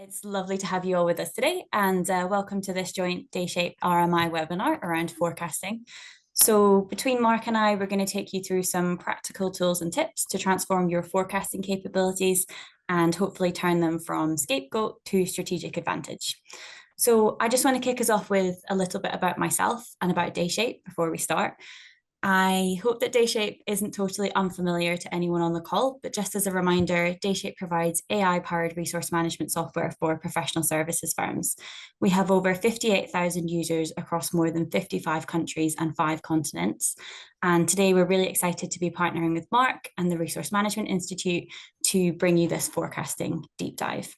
It's lovely to have you all with us today, and welcome to this joint Dayshape RMI webinar around forecasting. So between Mark and I, we're going to take you through some practical tools and tips to transform your forecasting capabilities and hopefully turn them from scapegoat to strategic advantage. So I just want to kick us off with a little bit about myself and about Dayshape before we start. I hope that Dayshape isn't totally unfamiliar to anyone on the call, but just as a reminder, Dayshape provides AI-powered resource management software for professional services firms. We have over 58,000 users across more than 55 countries and 5 continents. And today we're really excited to be partnering with Mark and the Resource Management Institute to bring you this forecasting deep dive.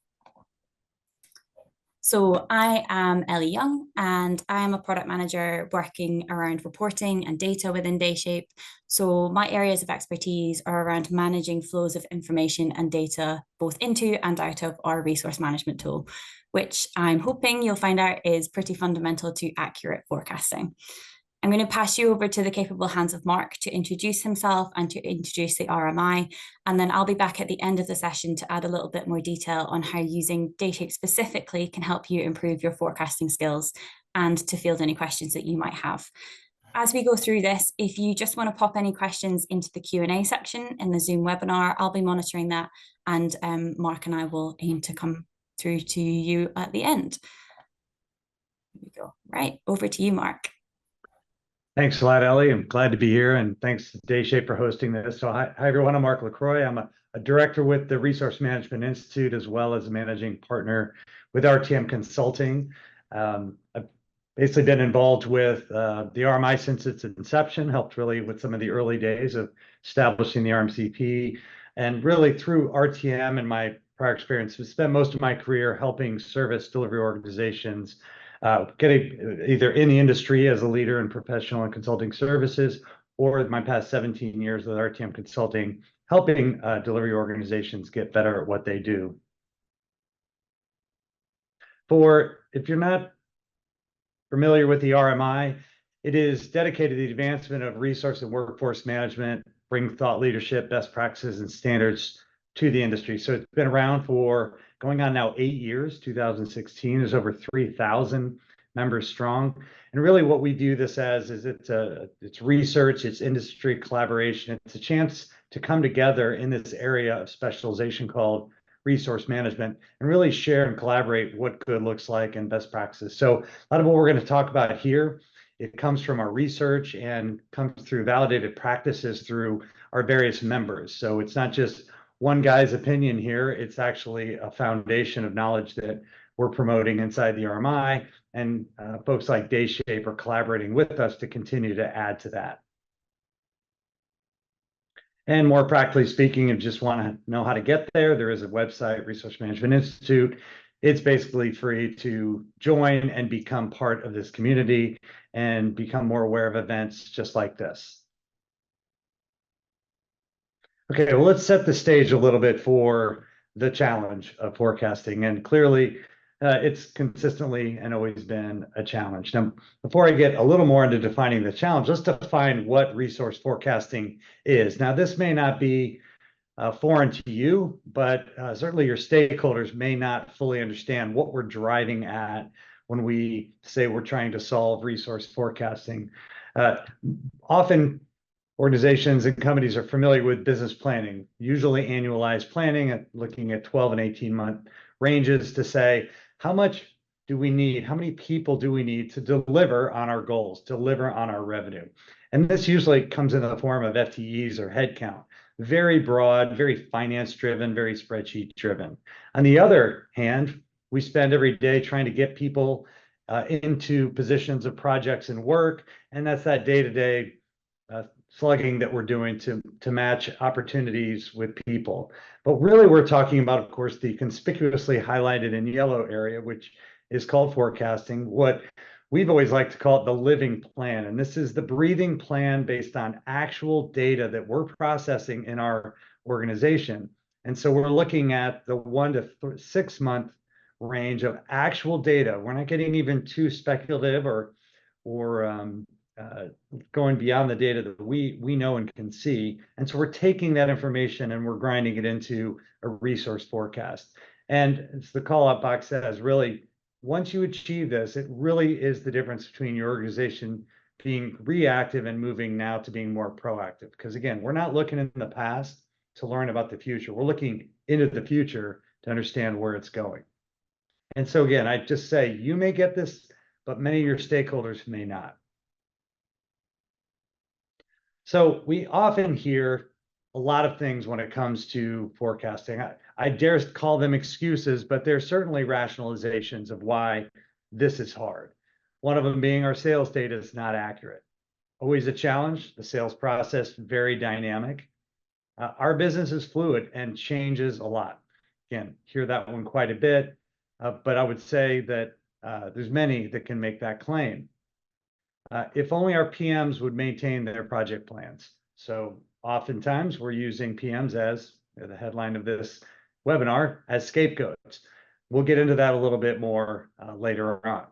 So I am Ellie Young, and I am a product manager working around reporting and data within Dayshape. So my areas of expertise are around managing flows of information and data both into and out of our resource management tool, which I'm hoping you'll find out is pretty fundamental to accurate forecasting. I'm going to pass you over to the capable hands of Mark to introduce himself and to introduce the RMI, and then I'll be back at the end of the session to add a little bit more detail on how using Dayshape specifically can help you improve your forecasting skills and to field any questions that you might have. As we go through this, if you just want to pop any questions into the Q&A section in the Zoom webinar, I'll be monitoring that, and Mark and I will aim to come through to you at the end. Here we go. Right, over to you, Mark. Thanks a lot, Ellie. I'm glad to be here, and thanks to Dayshape for hosting this. So hi everyone, I'm Marc Lacroix. I'm a director with the Resource Management Institute, as well as a managing partner with RTM Consulting. I've basically been involved with the RMI since its inception, helped really with some of the early days of establishing the RMCP, and really through RTM and my prior experience, I've spent most of my career helping service delivery organizations getting either in the industry as a leader in professional and consulting services, or my past 17 years with RTM Consulting, helping delivery organizations get better at what they do. If you're not familiar with the RMI, it is dedicated to the advancement of resource and workforce management, bring thought leadership, best practices, and standards to the industry. So it's been around for going on now 8 years, 2016. There's over 3,000 members strong. And really what we view this as is it's research, it's industry collaboration. It's a chance to come together in this area of specialization called resource management and really share and collaborate what good looks like and best practices. So a lot of what we're going to talk about here, it comes from our research and comes through validated practices through our various members. So it's not just one guy's opinion here, it's actually a foundation of knowledge that we're promoting inside the RMI, and folks like Dayshape are collaborating with us to continue to add to that. And more practically speaking, if you just want to know how to get there, there is a website, Resource Management Institute. It's basically free to join and become part of this community and become more aware of events just like this. Okay, well, let's set the stage a little bit for the challenge of forecasting. And clearly, it's consistently and always been a challenge. Now, before I get a little more into defining the challenge, let's define what resource forecasting is. Now, this may not be foreign to you, but certainly your stakeholders may not fully understand what we're driving at when we say we're trying to solve resource forecasting. Often, organizations and companies are familiar with business planning, usually annualized planning, looking at 12 and 18-month ranges to say, how much do we need? How many people do we need to deliver on our goals, deliver on our revenue? And this usually comes in the form of FTEs or headcount. Very broad, very finance-driven, very spreadsheet-driven. On the other hand, we spend every day trying to get people into positions of projects and work, and that's that day-to-day slugging that we're doing to match opportunities with people. But really we're talking about, of course, the conspicuously highlighted in yellow area, which is called forecasting, what we've always liked to call it the living plan. And this is the breathing plan based on actual data that we're processing in our organization. And so we're looking at the 1 to 6 month range of actual data. We're not getting even too speculative or going beyond the data that we know and can see. And so we're taking that information and we're grinding it into a resource forecast. And as the call out box says, really, once you achieve this, it really is the difference between your organization being reactive and moving now to being more proactive. Because again, we're not looking in the past to learn about the future. We're looking into the future to understand where it's going. And so again, I just say you may get this, but many of your stakeholders may not. So we often hear a lot of things when it comes to forecasting. I dare call them excuses, but they're certainly rationalizations of why this is hard. One of them being our sales data is not accurate. Always a challenge. The sales process very dynamic. Our business is fluid and changes a lot. Again, hear that one quite a bit, but I would say that there's many that can make that claim. If only our PMs would maintain their project plans. So oftentimes we're using PMs as the headline of this webinar as scapegoats. We'll get into that a little bit more later on.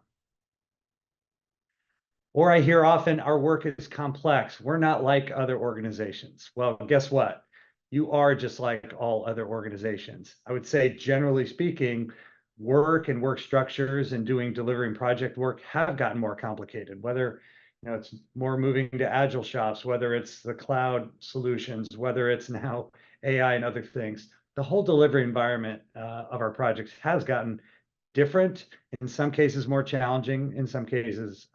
Or I hear often our work is complex. We're not like other organizations. Well, guess what? You are just like all other organizations. I would say, generally speaking, work and work structures and delivering project work have gotten more complicated, whether it's more moving to agile shops, whether it's the cloud solutions, whether it's now AI and other things. The whole delivery environment of our projects has gotten different, in some cases more challenging, in some cases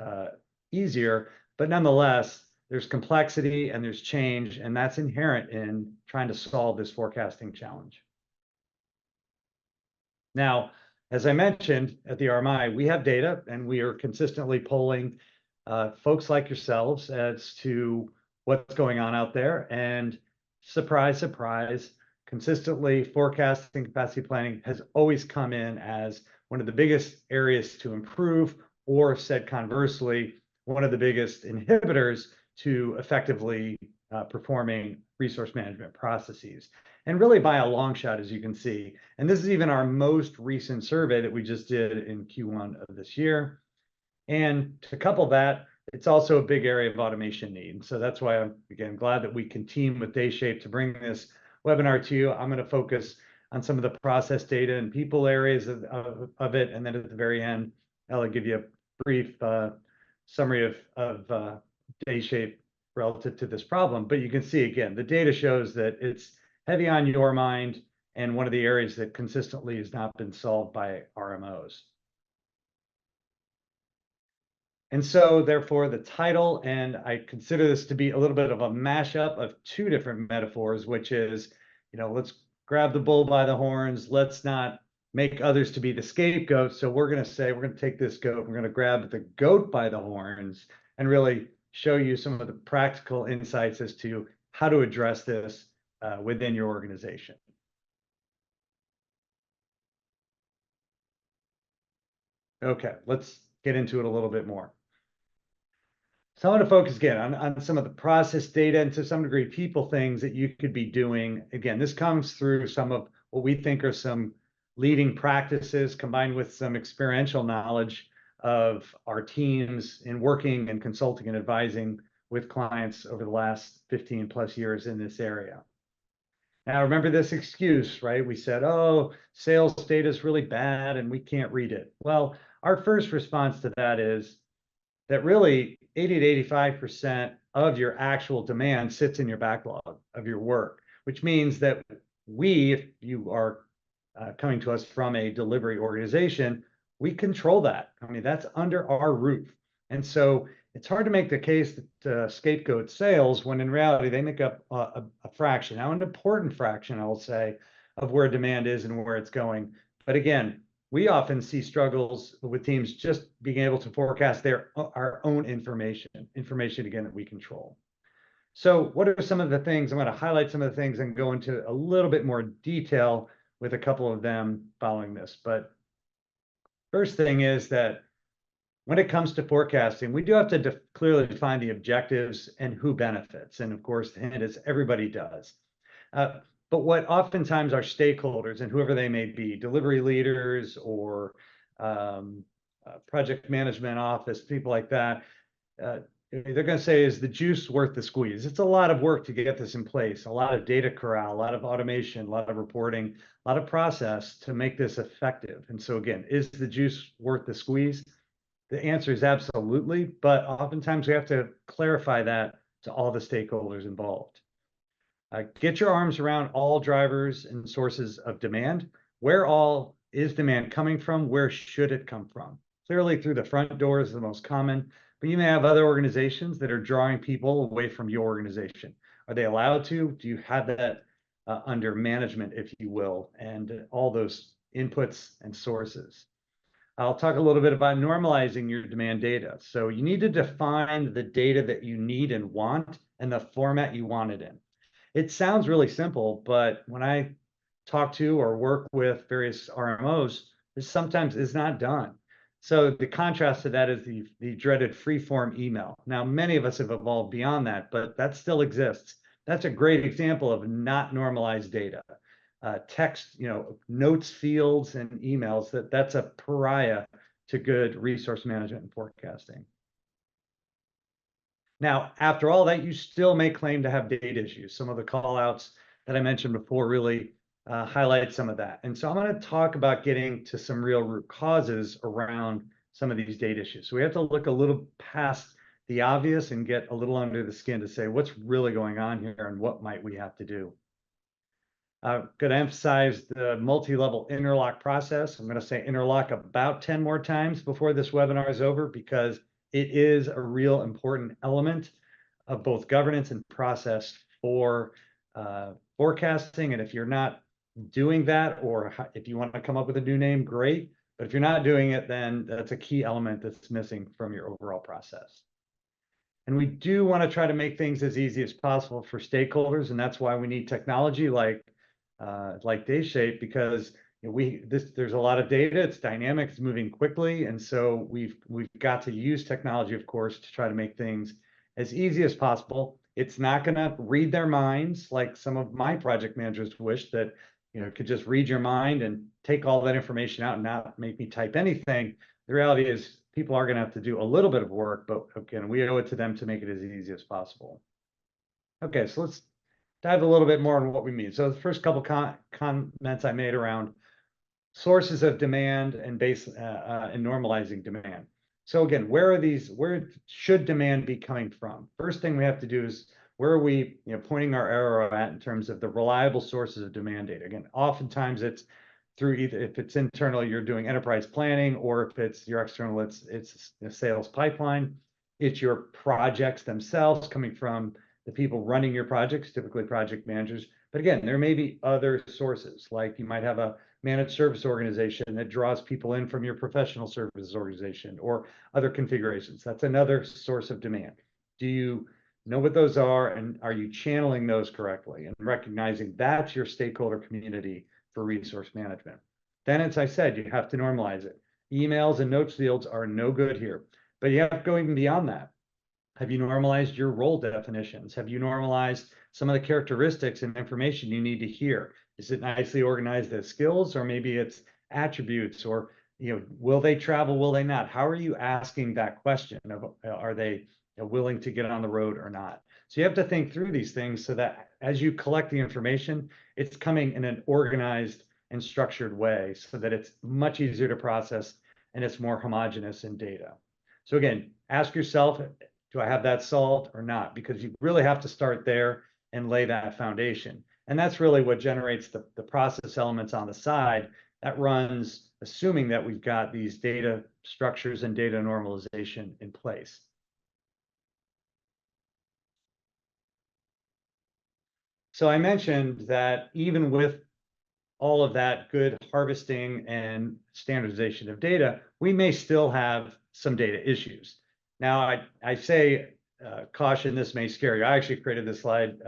easier, but nonetheless, there's complexity and there's change, and that's inherent in trying to solve this forecasting challenge. Now, as I mentioned at the RMI, we have data and we are consistently polling folks like yourselves as to what's going on out there. And surprise, surprise, consistently forecasting capacity planning has always come in as one of the biggest areas to improve, or said conversely, one of the biggest inhibitors to effectively performing resource management processes. And really by a long shot, as you can see. And this is even our most recent survey that we just did in Q1 of this year. And to couple that, it's also a big area of automation need. So that's why I'm, again, glad that we can team with Dayshape to bring this webinar to you. I'm going to focus on some of the process data and people areas of it. And then at the very end, I'll give you a brief summary of Dayshape relative to this problem. But you can see, again, the data shows that it's heavy on your mind and one of the areas that consistently has not been solved by RMOs. And so therefore the title, and I consider this to be a little bit of a mashup of two different metaphors, which is, let's grab the bull by the horns. Let's not make others to be the scapegoat. So we're going to say, we're going to take this goat, we're going to grab the goat by the horns and really show you some of the practical insights as to how to address this within your organization. Okay, let's get into it a little bit more. So I want to focus again on some of the process data and to some degree people things that you could be doing. Again, this comes through some of what we think are some leading practices combined with some experiential knowledge of our teams in working and consulting and advising with clients over the last 15 plus years in this area. Now, remember this excuse, right? We said, oh, sales data is really bad and we can't read it. Well, our first response to that is that really 80 to 85% of your actual demand sits in your backlog of your work, which means that we, if you are coming to us from a delivery organization, we control that. I mean, that's under our roof. And so it's hard to make the case that scapegoat sales when in reality they make up a fraction, now an important fraction, I will say, of where demand is and where it's going. But again, we often see struggles with teams just being able to forecast our own information again that we control. So what are some of the things? I'm going to highlight some of the things and go into a little bit more detail with a couple of them following this. But first thing is that when it comes to forecasting, we do have to clearly define the objectives and who benefits. And of course, the hint is everybody does. But what oftentimes our stakeholders and whoever they may be, delivery leaders or project management office, people like that, they're going to say, is the juice worth the squeeze? It's a lot of work to get this in place, a lot of data corral, a lot of automation, a lot of reporting, a lot of process to make this effective. And so again, is the juice worth the squeeze? The answer is absolutely, but oftentimes we have to clarify that to all the stakeholders involved. Get your arms around all drivers and sources of demand. Where all is demand coming from? Where should it come from? Clearly, through the front door is the most common, but you may have other organizations that are drawing people away from your organization. Are they allowed to? Do you have that under management, if you will, and all those inputs and sources? I'll talk a little bit about normalizing your demand data. So you need to define the data that you need and want and the format you want it in. It sounds really simple, but when I talk to or work with various RMOs, this sometimes is not done. So the contrast to that is the dreaded free-form email. Now, many of us have evolved beyond that, but that still exists. That's a great example of not normalized data. Text, notes fields and emails, that's a pariah to good resource management and forecasting. Now, after all that, you still may claim to have data issues. Some of the call outs that I mentioned before really highlight some of that. And so I'm going to talk about getting to some real root causes around some of these data issues. So we have to look a little past the obvious and get a little under the skin to say what's really going on here and what might we have to do. I'm going to emphasize the multi-level interlock process. I'm going to say interlock about 10 more times before this webinar is over because it is a real important element of both governance and process for forecasting. And if you're not doing that, or if you want to come up with a new name, great. But if you're not doing it, then that's a key element that's missing from your overall process. And we do want to try to make things as easy as possible for stakeholders. And that's why we need technology like Dayshape, because there's a lot of data, it's dynamic, it's moving quickly, and so we've got to use technology, of course, to try to make things as easy as possible. It's not going to read their minds like some of my project managers wish that could just read your mind and take all that information out and not make me type anything. The reality is people are going to have to do a little bit of work, but again, we owe it to them to make it as easy as possible. Okay, so let's dive a little bit more on what we mean. So the first couple comments I made around sources of demand and and normalizing demand. So again, where should demand be coming from? First thing we have to do is where are we pointing our arrow at in terms of the reliable sources of demand data? Again, oftentimes it's through either, if it's internal, you're doing enterprise planning, or if it's your external, it's a sales pipeline. It's your projects themselves coming from the people running your projects, typically project managers. But again, there may be other sources, like you might have a managed service organization that draws people in from your professional services organization or other configurations. That's another source of demand. Do you know what those are, and are you channeling those correctly and recognizing that's your stakeholder community for resource management? Then, as I said, you have to normalize it. Emails and notes fields are no good here, but you have to go even beyond that. Have you normalized your role definitions? Have you normalized some of the characteristics and information you need to hear? Is it nicely organized as skills, or maybe it's attributes, or will they travel, will they not? How are you asking that question of are they willing to get on the road or not? So you have to think through these things so that as you collect the information, it's coming in an organized and structured way so that it's much easier to process and it's more homogeneous in data. So again, ask yourself, do I have that solved or not? Because you really have to start there and lay that foundation. And that's really what generates the process elements on the side that runs, assuming that we've got these data structures and data normalization in place. So I mentioned that even with all of that good harvesting and standardization of data, we may still have some data issues. Now, I say, caution, this may scare you. I actually created this slide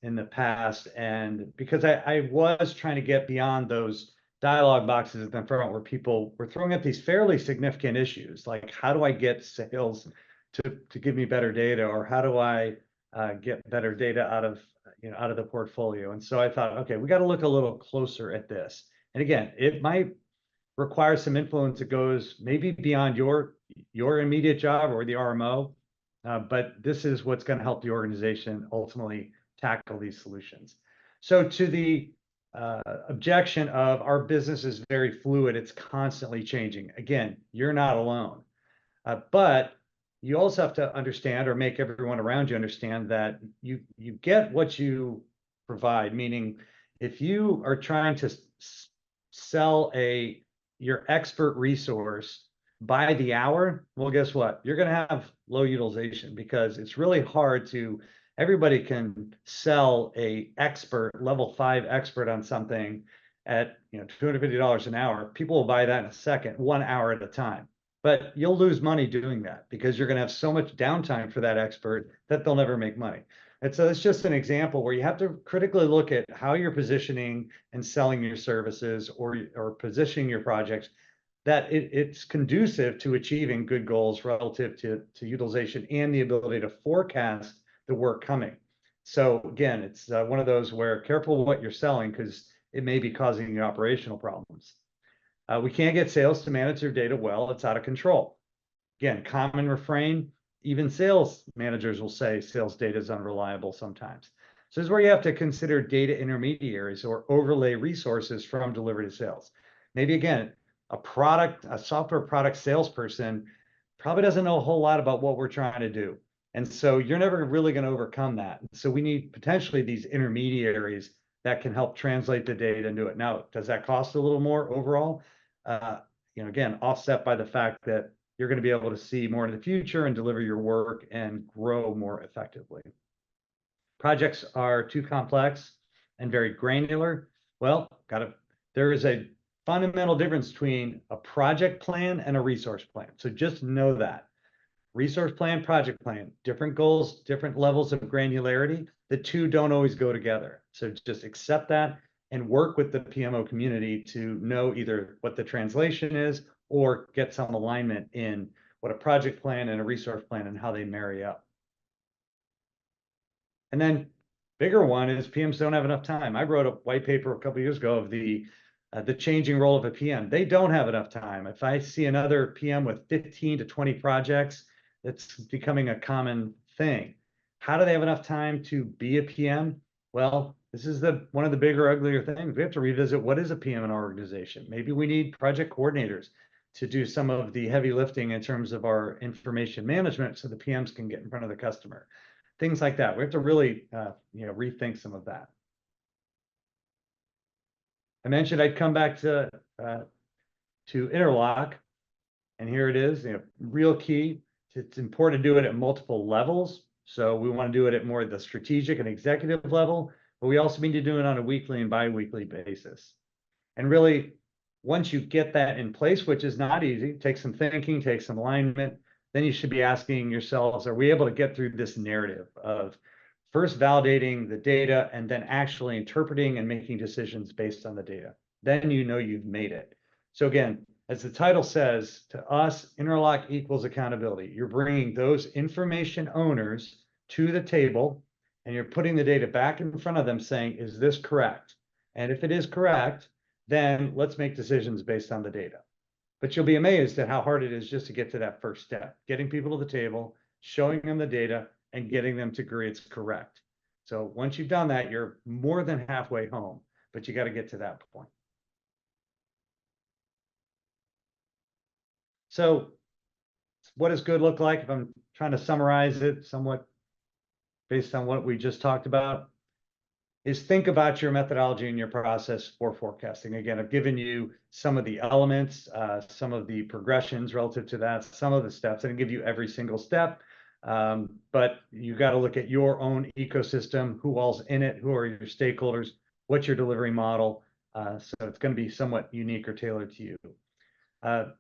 in the past, and because I was trying to get beyond those dialogue boxes at the front where people were throwing up these fairly significant issues, like how do I get sales to give me better data, or how do I get better data out of the portfolio? And so I thought, okay, we got to look a little closer at this. And again, it might requires some influence that goes maybe beyond your immediate job or the RMO, but this is what's going to help the organization ultimately tackle these solutions. So to the objection of our business is very fluid, it's constantly changing. Again, you're not alone, but you also have to understand, or make everyone around you understand, that you get what you provide. Meaning, if you are trying to sell your expert resource by the hour, well, guess what? You're going to have low utilization, because it's really hard to. Everybody can sell a level 5 expert on something at $250 an hour. People will buy that in a second, 1 hour at a time. But you'll lose money doing that, because you're going to have so much downtime for that expert that they'll never make money. And so it's just an example where you have to critically look at how you're positioning and selling your services, or positioning your projects, that it's conducive to achieving good goals relative to utilization and the ability to forecast the work coming. So again, it's one of those where careful what you're selling, because it may be causing you operational problems. We can't get sales to manage their data well. It's out of control. Again, common refrain, even sales managers will say sales data is unreliable sometimes. So this is where you have to consider data intermediaries, or overlay resources from delivery to sales. Maybe again, a software product salesperson probably doesn't know a whole lot about what we're trying to do. And so you're never really going to overcome that. So we need potentially these intermediaries that can help translate the data and do it. Now, does that cost a little more overall? Again, offset by the fact that you're going to be able to see more in the future and deliver your work and grow more effectively. Projects are too complex and very granular. Well, there is a fundamental difference between a project plan and a resource plan. So just know that. Resource plan, project plan, different goals, different levels of granularity. The two don't always go together. So just accept that and work with the PMO community to know either what the translation is, or get some alignment in what a project plan and a resource plan and how they marry up. And then bigger one is PMs don't have enough time. I wrote a white paper a couple of years ago of the changing role of a PM. They don't have enough time. If I see another PM with 15 to 20 projects, that's becoming a common thing. How do they have enough time to be a PM? Well, this is one of the bigger, uglier things. We have to revisit, what is a PM in our organization? Maybe we need project coordinators to do some of the heavy lifting in terms of our information management, so the PMs can get in front of the customer. Things like that. We have to really rethink some of that. I mentioned I'd come back to interlock, and here it is. Real key. It's important to do it at multiple levels. So we want to do it at more the strategic and executive level, but we also need to do it on a weekly and bi-weekly basis. And really, once you get that in place, which is not easy, takes some thinking, takes some alignment, then you should be asking yourselves, are we able to get through this narrative of first validating the data and then actually interpreting and making decisions based on the data? Then you've made it. So again, as the title says, to us, interlock equals accountability. You're bringing those information owners to the table, and you're putting the data back in front of them saying, is this correct? And if it is correct, then let's make decisions based on the data. But you'll be amazed at how hard it is just to get to that first step, getting people to the table, showing them the data, and getting them to agree it's correct. So once you've done that, you're more than halfway home, but you got to get to that point. So what does good look like? If I'm trying to summarize it somewhat based on what we just talked about, is think about your methodology and your process for forecasting. Again, I've given you some of the elements, some of the progressions relative to that, some of the steps. I didn't give you every single step, but you got to look at your own ecosystem, who all's in it, who are your stakeholders, what's your delivery model. So it's going to be somewhat unique or tailored to you. Of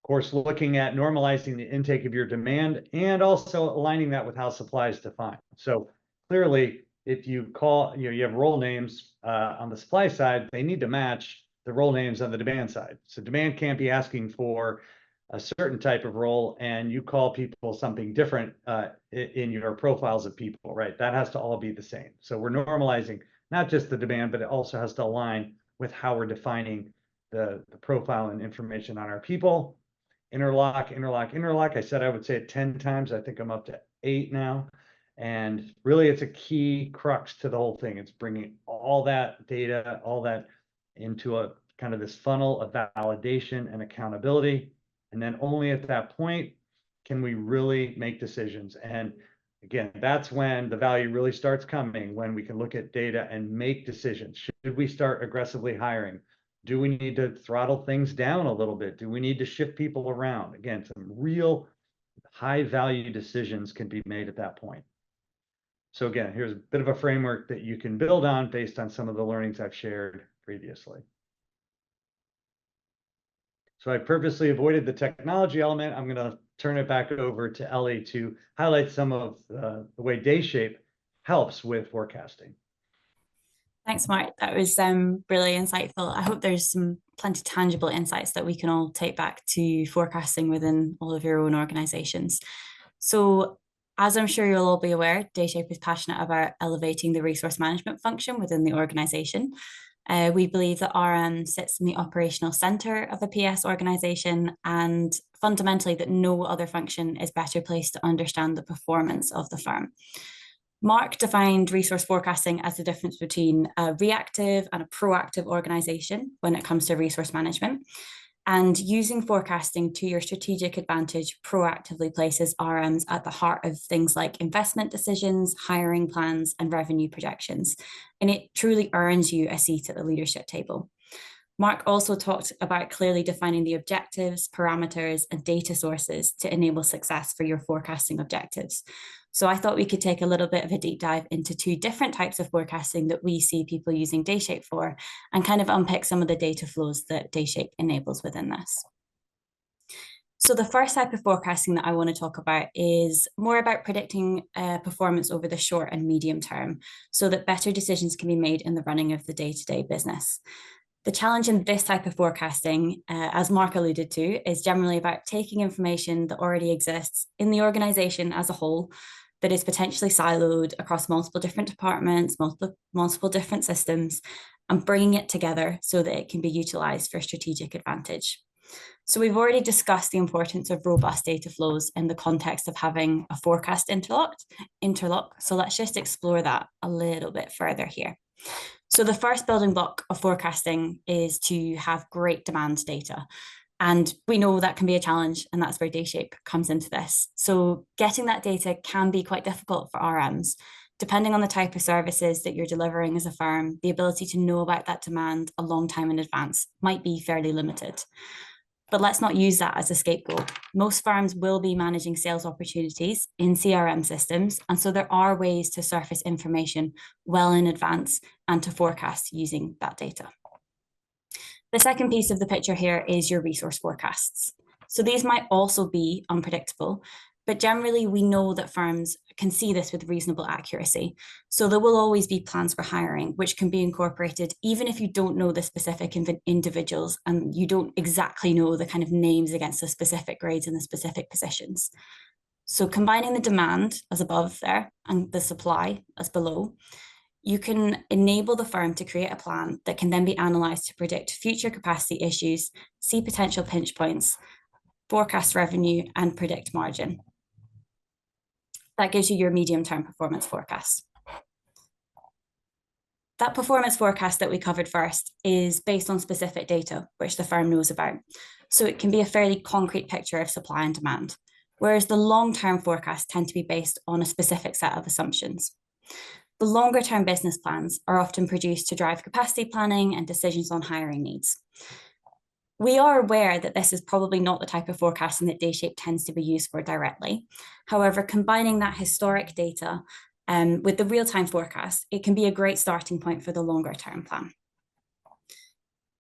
course, looking at normalizing the intake of your demand and also aligning that with how supply is defined. So clearly, if you you have role names on the supply side, they need to match the role names on the demand side. So demand can't be asking for a certain type of role and you call people something different in your profiles of people, right? That has to all be the same. So we're normalizing not just the demand, but it also has to align with how we're defining the profile and information on our people. Interlock, interlock, interlock. I said I would say it 10 times. I think I'm up to 8 now. And really, it's a key crux to the whole thing. It's bringing all that data, all that into a kind of this funnel of validation and accountability. And then only at that point can we really make decisions. And again, that's when the value really starts coming, when we can look at data and make decisions. Should we start aggressively hiring? Do we need to throttle things down a little bit? Do we need to shift people around? Again, some real high value decisions can be made at that point. So again, here's a bit of a framework that you can build on based on some of the learnings I've shared previously. So I purposely avoided the technology element. I'm going to turn it back over to Ellie to highlight some of the way Dayshape helps with forecasting. Thanks, Mark. That was really insightful. I hope there's some plenty tangible insights that we can all take back to forecasting within all of your own organizations. So, as I'm sure you'll all be aware, Dayshape is passionate about elevating the resource management function within the organization. We believe that RM sits in the operational center of a PS organization, and fundamentally that no other function is better placed to understand the performance of the firm. Marc defined resource forecasting as the difference between a reactive and a proactive organization when it comes to resource management. And using forecasting to your strategic advantage proactively places RMs at the heart of things like investment decisions, hiring plans, and revenue projections. And it truly earns you a seat at the leadership table. Marc also talked about clearly defining the objectives, parameters, and data sources to enable success for your forecasting objectives. So I thought we could take a little bit of a deep dive into 2 different types of forecasting that we see people using Dayshape for, and kind of unpick some of the data flows that Dayshape enables within this. So the first type of forecasting that I want to talk about is more about predicting performance over the short and medium term, so that better decisions can be made in the running of the day-to-day business. The challenge in this type of forecasting, as Marc alluded to, is generally about taking information that already exists in the organization as a whole, that is potentially siloed across multiple different departments, multiple different systems, and bringing it together so that it can be utilized for strategic advantage. So we've already discussed the importance of robust data flows in the context of having a forecast interlock. So let's just explore that a little bit further here. So the first building block of forecasting is to have great demand data. And we know that can be a challenge, and that's where Dayshape comes into this. So getting that data can be quite difficult for RMs. Depending on the type of services that you're delivering as a firm, the ability to know about that demand a long time in advance might be fairly limited. But let's not use that as a scapegoat. Most firms will be managing sales opportunities in CRM systems, and so there are ways to surface information well in advance and to forecast using that data. The second piece of the picture here is your resource forecasts. So these might also be unpredictable, but generally we know that firms can see this with reasonable accuracy. So there will always be plans for hiring, which can be incorporated even if you don't know the specific individuals and you don't exactly know the kind of names against the specific grades and the specific positions. So combining the demand as above there and the supply as below, you can enable the firm to create a plan that can then be analysed to predict future capacity issues, see potential pinch points, forecast revenue, and predict margin. That gives you your medium-term performance forecast. That performance forecast that we covered first is based on specific data, which the firm knows about. So it can be a fairly concrete picture of supply and demand, whereas the long-term forecasts tend to be based on a specific set of assumptions. The longer-term business plans are often produced to drive capacity planning and decisions on hiring needs. We are aware that this is probably not the type of forecasting that Dayshape tends to be used for directly. However, combining that historic data with the real-time forecast, it can be a great starting point for the longer-term plan.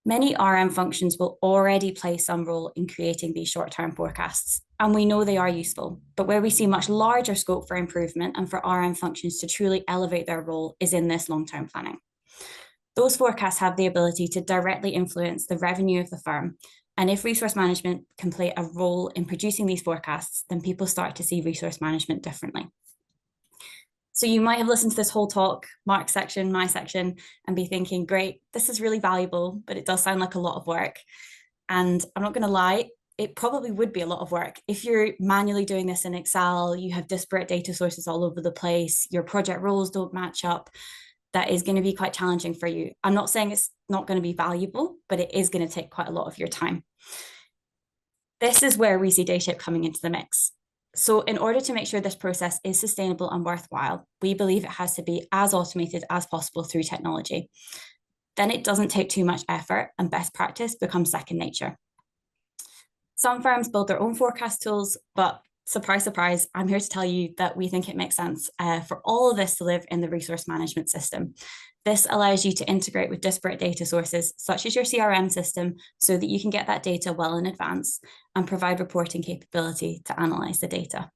Many RM functions will already play some role in creating these short-term forecasts, and we know they are useful. But where we see much larger scope for improvement and for RM functions to truly elevate their role is in this long-term planning. Those forecasts have the ability to directly influence the revenue of the firm. And if resource management can play a role in producing these forecasts, then people start to see resource management differently. So you might have listened to this whole talk, Mark's section, my section, and be thinking, great, this is really valuable, but it does sound like a lot of work. And I'm not going to lie, it probably would be a lot of work. If you're manually doing this in Excel, you have disparate data sources all over the place, your project roles don't match up, that is going to be quite challenging for you. I'm not saying it's not going to be valuable, but it is going to take quite a lot of your time. This is where we see Dayshape coming into the mix. So in order to make sure this process is sustainable and worthwhile, we believe it has to be as automated as possible through technology. Then it doesn't take too much effort and best practice becomes second nature. Some firms build their own forecast tools, but surprise, surprise, I'm here to tell you that we think it makes sense for all of this to live in the resource management system. This allows you to integrate with disparate data sources, such as your CRM system, so that you can get that data well in advance and provide reporting capability to analyze the data.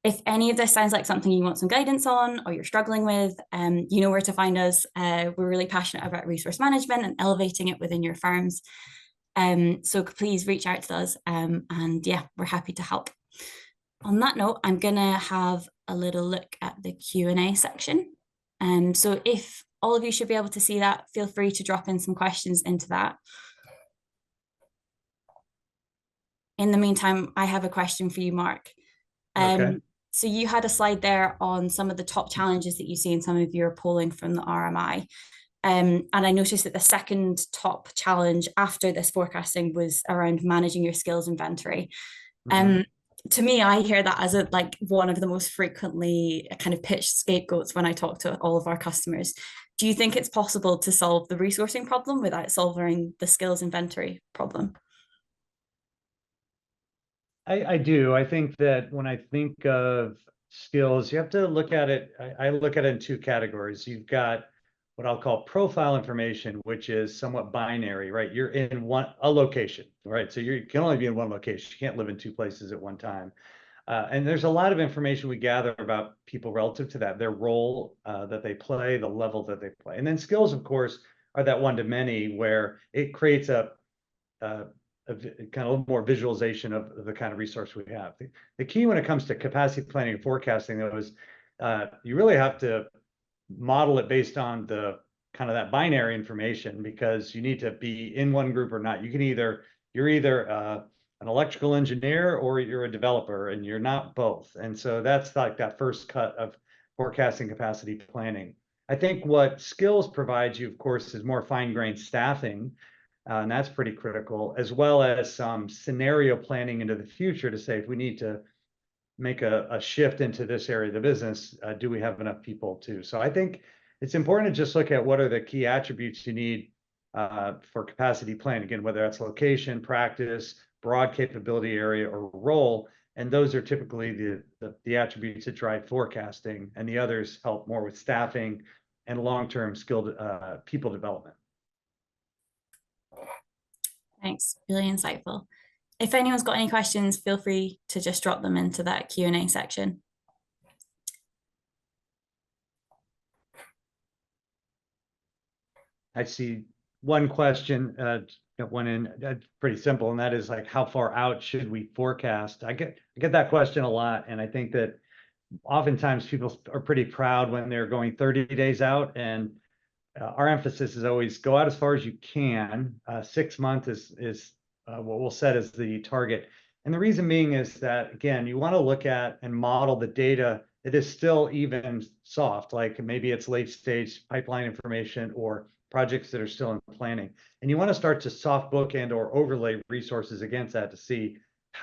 If any of this sounds like something you want some guidance on or you're struggling with, you know where to find us. We're really passionate about resource management and elevating it within your firms. So please reach out to us and yeah, we're happy to help. On that note, I'm gonna have a little look at the Q&A section. So if all of you should be able to see that, feel free to drop in some questions into that. In the meantime, I have a question for you, Mark. Okay. So you had a slide there on some of the top challenges that you see in some of your polling from the RMI. And I noticed that the second top challenge after this forecasting was around managing your skills inventory. To me, I hear that as one of the most frequently kind of pitched scapegoats when I talk to all of our customers. Do you think it's possible to solve the resourcing problem without solving the skills inventory problem? I do. I think that when I think of skills, you have to look at it. I look at it in two categories. You've got what I'll call profile information, which is somewhat binary, right? You're in a location, right? So you can only be in one location. You can't live in two places at one time. And there's a lot of information we gather about people relative to that, their role that they play, the level that they play. And then skills, of course, are that one to many where it creates a kind of more visualization of the kind of resource we have. The key when it comes to capacity planning and forecasting, though, is you really have to model it based on the kind of that binary information, because you need to be in one group or not. You're either an electrical engineer or you're a developer, and you're not both. And so that's like that first cut of forecasting capacity planning. I think what skills provides you, of course, is more fine-grained staffing, and that's pretty critical, as well as some scenario planning into the future to say, if we need to make a shift into this area of the business, do we have enough people to? So I think it's important to just look at what are the key attributes you need for capacity planning, again, whether that's location, practice, broad capability area, or role. And those are typically the attributes that drive forecasting, and the others help more with staffing and long-term skilled people development. Thanks, really insightful. If anyone's got any questions, feel free to just drop them into that Q&A section. I see one question that went in, pretty simple, and that is like, how far out should we forecast? I get that question a lot, and I think that oftentimes people are pretty proud when they're going 30 days out, and our emphasis is always go out as far as you can. 6 months is what we'll set as the target. And the reason being is that, again, you want to look at and model the data that is still even soft, like maybe it's late stage pipeline information or projects that are still in planning. And you want to start to soft book and or overlay resources against that to see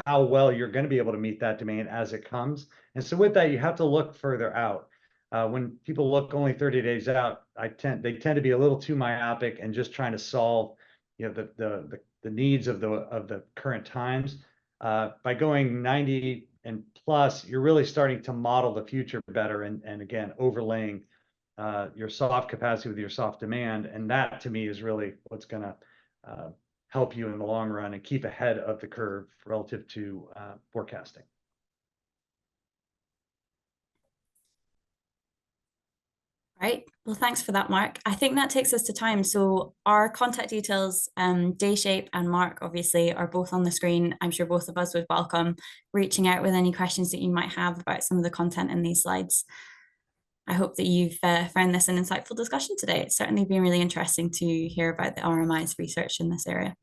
how well you're going to be able to meet that demand as it comes. And so with that, you have to look further out. When people look only 30 days out, they tend to be a little too myopic and just trying to solve, the needs of the current times. By going 90 and plus, you're really starting to model the future better, and again, overlaying your soft capacity with your soft demand. And that, to me, is really what's going to help you in the long run and keep ahead of the curve relative to forecasting. Right. Well, thanks for that, Mark. I think that takes us to time. So our contact details, Dayshape and Mark, obviously, are both on the screen. I'm sure both of us would welcome reaching out with any questions that you might have about some of the content in these slides. I hope that you've found this an insightful discussion today. It's certainly been really interesting to hear about the RMI's research in this area.